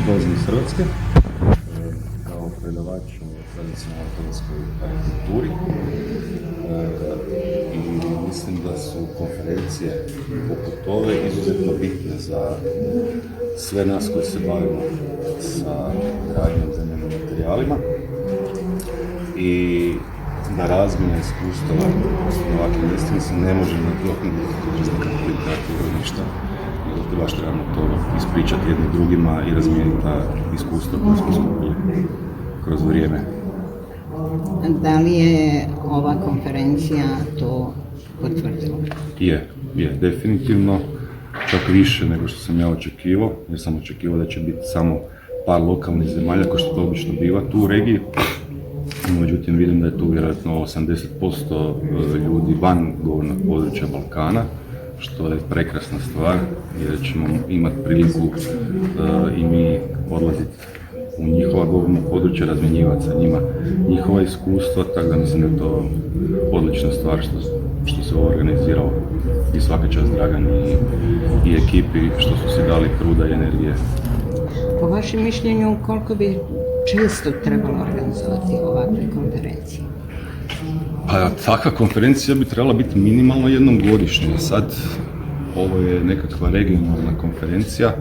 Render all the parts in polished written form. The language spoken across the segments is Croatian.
dolazim iz Hrvatske kao predavač o tradicionalnoj hrvatskoj arhitekturi i mislim da su konferencije poput ove izuzetno bitne za sve nas koji se bavimo sa gradnjom zemljanim materijalima i da razmjena iskustava na ovakvim mjestima se ne može nadoknaditi kroz nekakvu literaturu ili ništa. Nego baš trebamo to ispričati jednim drugima i razmijeniti ta iskustva koja smo skupili kroz vrijeme. Da li je ova konferencija to potvrdila? Je, definitivno. Čak više nego što sam ja očekivao, jer sam očekivao da će biti samo par lokalnih zemalja, kao što to obično biva tu u regiji. Međutim, vidim da je tu vjerojatno 80% ljudi van govornog područja Balkana, što je prekrasna stvar, jer ćemo imati priliku i mi odlaziti u njihova govorna područja, razmjenjivati sa njima njihova iskustva, tako da mislim da je to odlična stvar što se ovo organiziralo i svaka čast Dragan i ekipi što su si dali truda i energije. Po vašem mišljenju, koliko bi često trebalo organizovati ovakve konferencije? Pa takva konferencija bi trebala biti minimalno jednom godišnje. Sad ovo je nekakva regionalna konferencija,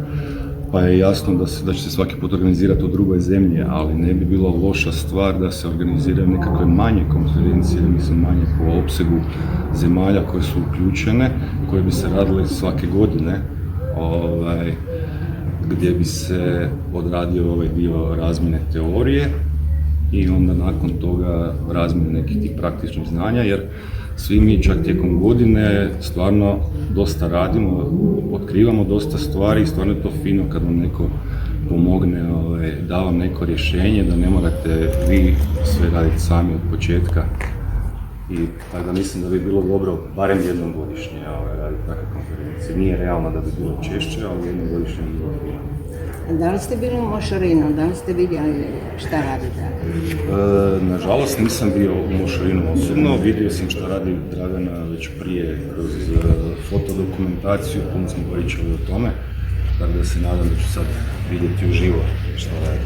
pa je jasno da će se svaki put organizirati u drugoj zemlji, ali ne bi bila loša stvar da se organiziraju nekakve manje konferencije, mislim manje po opsegu zemalja koje su uključene, koje bi se radile svake godine, gdje bi se odradio ovaj dio razmjene teorije i onda nakon toga razmjene nekih tih praktičnih znanja, jer svi mi čak tijekom godine stvarno dosta radimo, otkrivamo dosta stvari i stvarno je to fino kad vam neko pomogne, da vam neko rješenje, da ne morate vi sve raditi sami od početka. I tako da mislim da bi bilo dobro barem jednom godišnje raditi takve konferencije. Nije realno da bi bilo češće, ali jednom godišnje bi bilo fino. Da li ste bili u Mošorinu? Da li ste vidjeli šta radite? Nažalost nisam bio u Mošorinu osobno, vidio sam šta radi Dragana već prije kroz fotodokumentaciju, puno smo pričali o tome, tako da se nadam da ću sad vidjeti uživo šta radi.